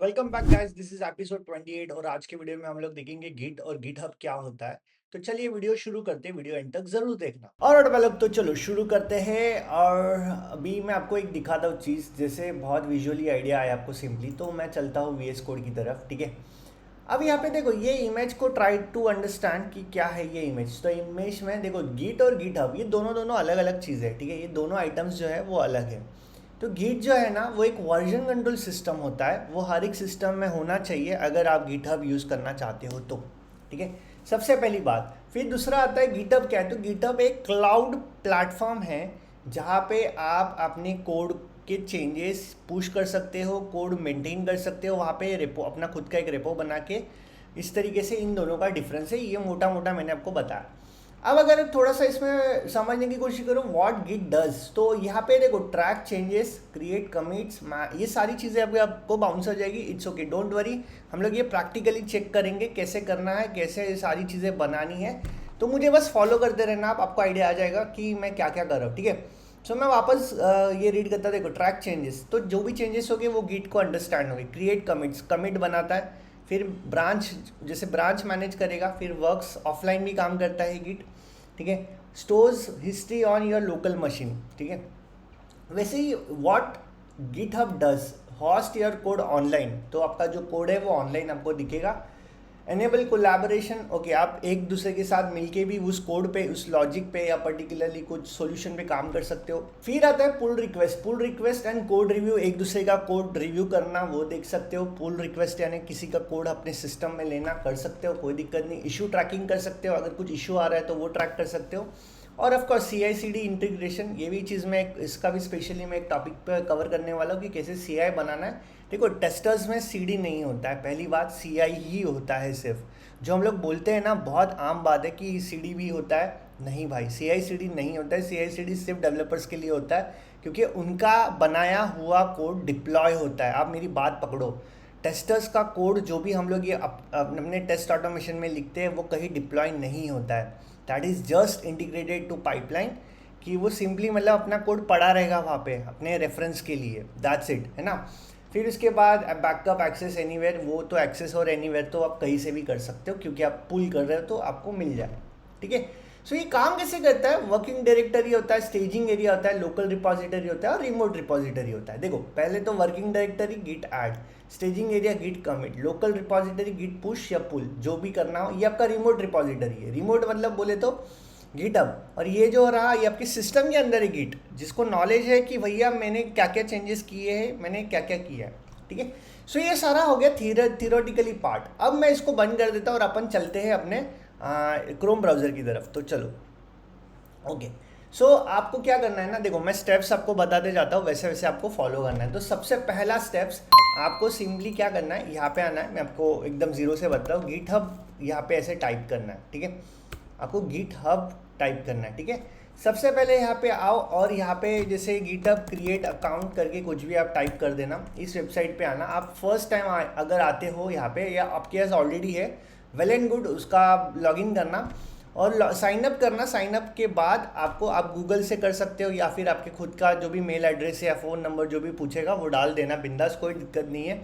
Welcome back guys, this is episode 28 और आज के वीडियो में हम लोग देखेंगे गिट और गिटहब क्या होता है। तो चलिए वीडियो शुरू करते हैं, वीडियो एंड तक जरूर देखना। और लोग तो चलो शुरू करते हैं। और अभी मैं आपको एक दिखाता हूँ चीज़, जैसे बहुत विजुअली आइडिया आया आपको सिंपली, तो मैं चलता हूँ वीएस कोड की तरफ। ठीक है, अब यहाँ पे देखो ये इमेज को ट्राई टू अंडरस्टैंड कि क्या है ये इमेज। तो इमेज में देखो गिट और गिटहब ये दोनों दोनों अलग अलग चीज़ें हैं। ठीक है, ये दोनों आइटम्स जो है वो अलग है। तो गिट जो है ना वो एक वर्जन कंट्रोल सिस्टम होता है, वो हर एक सिस्टम में होना चाहिए अगर आप गिटहब यूज़ करना चाहते हो तो। ठीक है, सबसे पहली बात। फिर दूसरा आता है गिटहब क्या है। तो गिटहब एक क्लाउड प्लेटफॉर्म है जहाँ पे आप अपने कोड के चेंजेस पुश कर सकते हो, कोड मेंटेन कर सकते हो। वहाँ पे रेपो, अपना खुद का एक रेपो बना के, इस तरीके से इन दोनों का डिफरेंस है। ये मोटा मोटा मैंने आपको बताया। अब अगर थोड़ा सा इसमें समझने की कोशिश करो व्हाट गिट डज, तो यहाँ पे देखो ट्रैक चेंजेस, क्रिएट कमिट्स, ये सारी चीज़ें अभी आपको बाउंस हो जाएगी। It's okay, don't worry. हम लोग ये प्रैक्टिकली चेक करेंगे कैसे करना है, कैसे ये सारी चीज़ें बनानी है। तो मुझे बस फॉलो करते रहना, आपको आइडिया आ जाएगा कि मैं क्या क्या कर रहा हूँ। ठीक है, सो मैं वापस ये रीड करता, देखो ट्रैक चेंजेस, तो जो भी चेंजेस हो गए वो गिट को अंडरस्टैंड होंगे। क्रिएट कमिट्स, कमिट बनाता है। फिर ब्रांच, जैसे ब्रांच मैनेज करेगा। फिर वर्क्स, ऑफलाइन भी काम करता है गिट। ठीक है, stores history on your local machine. ठीक है, वैसे ही what GitHub does, host your code online, तो आपका जो कोड है वो ऑनलाइन आपको दिखेगा। एनेबल कोलैबोरेशन, ओके, आप एक दूसरे के साथ मिलके भी उस कोड पे, उस लॉजिक पे या पर्टिकुलरली कुछ सॉल्यूशन पे काम कर सकते हो। फिर आता है pull request. Pull request and code review, एक दूसरे का कोड रिव्यू करना, वो देख सकते हो। पुल रिक्वेस्ट यानी किसी का कोड अपने सिस्टम में लेना, कर सकते हो, कोई दिक्कत नहीं। इशू ट्रैकिंग कर सकते हो, अगर कुछ इशू आ रहा है तो वो ट्रैक कर सकते हो। और ऑफ कोर्स CI/CD इंटीग्रेशन, ये भी चीज़ मैं इसका भी स्पेशली मैं एक टॉपिक पे कवर करने वाला हूँ कि कैसे CI बनाना है। देखो टेस्टर्स में CD नहीं होता है, पहली बात CI ही होता है सिर्फ। जो हम लोग बोलते हैं ना, बहुत आम बात है कि CD भी होता है, नहीं भाई, CI/CD नहीं होता है। CI/CD सिर्फ डेवलपर्स के लिए होता है, क्योंकि उनका बनाया हुआ कोड डिप्लॉय होता है। आप मेरी बात पकड़ो, टेस्टर्स का कोड जो भी हम लोग ये अपने टेस्ट ऑटोमेशन में लिखते हैं वो कहीं डिप्लॉय नहीं होता है। That is just integrated two pipeline, कि वो सिंपली मतलब अपना कोड पड़ा रहेगा वहाँ पे अपने रेफरेंस के लिए, दैट्स इट, है ना। फिर उसके बाद बैकअप, एक्सेस एनीवेयर, वो तो एक्सेस और एनीवेयर तो आप कहीं से भी कर सकते हो, क्योंकि आप पुल कर रहे हो तो आपको मिल जाए। ठीक है, सो ये काम कैसे करता है। वर्किंग डायरेक्टरी होता है, स्टेजिंग एरिया होता है, लोकल रिपोजिटरी होता है और रिमोट रिपोजिटरी होता है। देखो पहले तो working directory git add, staging area git commit, local repository git push या पुल, जो भी करना हो। ये आपका रिमोट रिपोजिटरी है। रिमोट मतलब बोले तो गिटहब, और ये जो रहा ये आपके सिस्टम के अंदर है गिट, जिसको नॉलेज है कि भैया मैंने क्या क्या चेंजेस किए हैं, मैंने क्या क्या किया है। ठीक है, सो ये सारा हो गया थियोरेटिकली पार्ट। अब मैं इसको बंद कर देता हूँ और अपन चलते हैं अपने क्रोम ब्राउज़र की तरफ। तो चलो, ओके। सो आपको क्या करना है ना, देखो मैं स्टेप्स आपको बताते जाता हूँ, वैसे वैसे आपको फॉलो करना है। तो सबसे पहला स्टेप्स, आपको सिंपली क्या करना है, यहाँ पे आना है। मैं आपको एकदम जीरो से बताता हूँ। गिटहब यहाँ पे ऐसे टाइप करना है। ठीक है, आपको गिटहब टाइप करना है। ठीक है, सबसे पहले यहाँ पे आओ और यहाँ पे जैसे गिटहब क्रिएट अकाउंट करके कुछ भी आप टाइप कर देना। इस वेबसाइट पे आना। आप फर्स्ट टाइम अगर आते हो यहाँ पे, या आपके पास ऑलरेडी है, वेल एंड गुड, उसका लॉगिन करना और साइन अप करना। साइन अप के बाद आपको, आप गूगल से कर सकते हो या फिर आपके खुद का जो भी मेल एड्रेस या फ़ोन नंबर जो भी पूछेगा वो डाल देना, बिंदास, कोई दिक्कत नहीं है।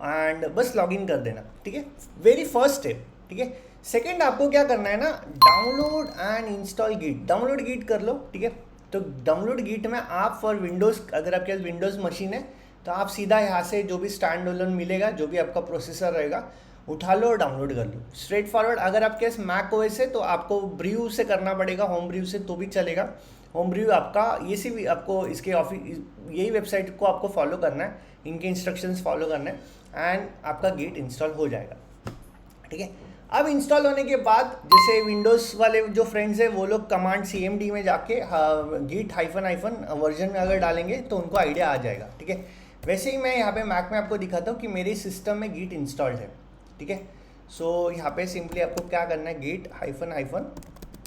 एंड बस लॉगिन कर देना। ठीक है, वेरी फर्स्ट स्टेप। ठीक है, सेकंड आपको क्या करना है ना, download and install git. Download git कर लो। ठीक है, तो डाउनलोड गिट में आप फॉर विंडोज़, अगर आपके पास विंडोज़ मशीन है तो आप सीधा यहाँ से जो भी स्टैंड अलोन मिलेगा, जो भी आपका प्रोसेसर रहेगा, उठा लो और डाउनलोड कर लो, स्ट्रेट फॉरवर्ड। अगर आपके पास मैक ओएस है तो आपको ब्र्यू से करना पड़ेगा, होम ब्र्यू से तो भी चलेगा। होम ब्र्यू आपका ये सी भी आपको इसके ऑफिस, यही वेबसाइट को आपको फॉलो करना है, इनके इंस्ट्रक्शंस फॉलो करना है एंड आपका गिट इंस्टॉल हो जाएगा। ठीक है, अब इंस्टॉल होने के बाद जैसे विंडोज़ वाले जो फ्रेंड्स हैं वो लोग कमांड CMD में जाके गिट हाइफन वर्जन में अगर डालेंगे तो उनको आइडिया आ जाएगा। ठीक है, वैसे ही मैं यहाँ पे मैक में आपको दिखाता हूँ कि मेरे सिस्टम में गिट इंस्टॉल्ड है। ठीक है, सो यहाँ पे सिंपली आपको क्या करना है, गिट हाइफन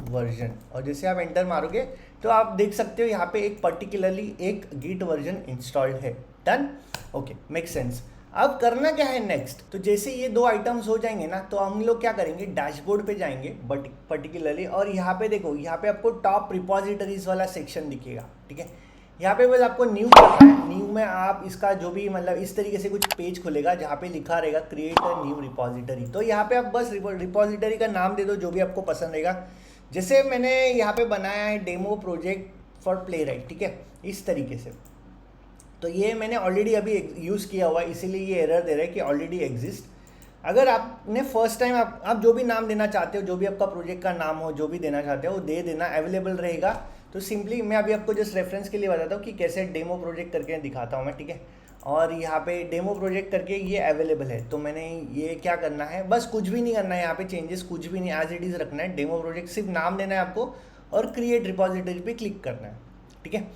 वर्जन, और जैसे आप एंटर मारोगे तो आप देख सकते हो यहाँ पे एक पर्टिकुलरली एक गिट वर्जन इंस्टॉल्ड है। Done, okay, make sense. अब करना क्या है नेक्स्ट, तो जैसे ये दो आइटम्स हो जाएंगे ना, तो हम लोग क्या करेंगे, डैशबोर्ड पे जाएंगे बट पर्टिकुलरली, और यहाँ पे देखो, यहाँ पे आपको टॉप रिपोजिटरीज वाला सेक्शन दिखेगा। ठीक है, यहाँ पे बस आपको न्यू करना है। न्यू में आप इसका जो भी मतलब इस तरीके से कुछ पेज खुलेगा जहाँ पे लिखा रहेगा क्रिएट अ न्यू रिपॉजिटरी। तो यहाँ पे आप बस रिपॉजिटरी का नाम दे दो जो भी आपको पसंद रहेगा। जैसे मैंने यहाँ पे बनाया है demo project for play right, ठीक है, इस तरीके से। तो ये मैंने ऑलरेडी अभी यूज़ किया हुआ है, इसीलिए ये एरर दे रहा है कि ऑलरेडी एग्जिस्ट। अगर आपने फर्स्ट टाइम आप जो भी नाम देना चाहते हो, जो भी आपका प्रोजेक्ट का नाम हो, जो भी देना चाहते हो वो दे देना, अवेलेबल रहेगा। तो सिंपली मैं अभी आपको जस्ट रेफरेंस के लिए बताता हूँ कि कैसे डेमो प्रोजेक्ट करके दिखाता हूँ मैं, ठीक है। और यहाँ पे डेमो प्रोजेक्ट करके ये अवेलेबल है। तो मैंने ये क्या करना है, बस कुछ भी नहीं करना है, यहाँ पे चेंजेस कुछ भी नहीं, एज इट इज़ रखना है। डेमो प्रोजेक्ट सिर्फ नाम देना है आपको और क्रिएट रिपॉजिटरी पे क्लिक करना है, ठीक है।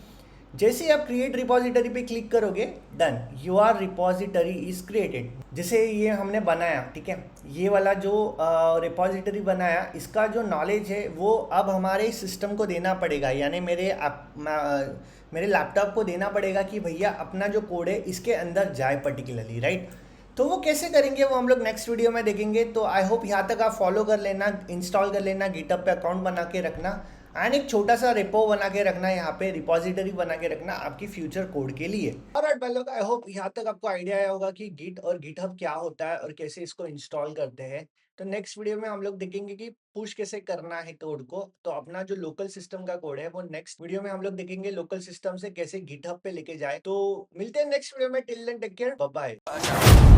जैसे ही आप क्रिएट रिपॉजिटरी पे क्लिक करोगे, done, your repository is created. जैसे ये हमने बनाया, ठीक है, ये वाला जो रिपॉजिटरी बनाया, इसका जो नॉलेज है वो अब हमारे सिस्टम को देना पड़ेगा, यानी मेरे लैपटॉप को देना पड़ेगा कि भैया अपना जो कोड है इसके अंदर जाए पर्टिकुलरली, राइट। तो वो कैसे करेंगे वो हम लोग नेक्स्ट वीडियो में देखेंगे। तो आई होप यहाँ तक आप फॉलो कर लेना, इंस्टॉल कर लेना, गिटहब पे अकाउंट बना के रखना एंड एक छोटा सा रेपो बना के रखना, यहाँ पे रिपॉजिटरी बना के रखना आपकी फ्यूचर कोड के लिए। ऑलराइट भाई लोग, आई होप यहाँ तक आपको आइडिया आया होगा कि गिट और गिटहब क्या होता है और कैसे इसको इंस्टॉल करते हैं। तो नेक्स्ट वीडियो में हम लोग देखेंगे कि पुश कैसे करना है कोड को। तो अपना जो लोकल सिस्टम का कोड है वो नेक्स्ट वीडियो में हम लोग देखेंगे, लोकल सिस्टम से कैसे गिटहब पे लेके जाए। तो मिलते हैं नेक्स्ट वीडियो में, till then take care, bye bye.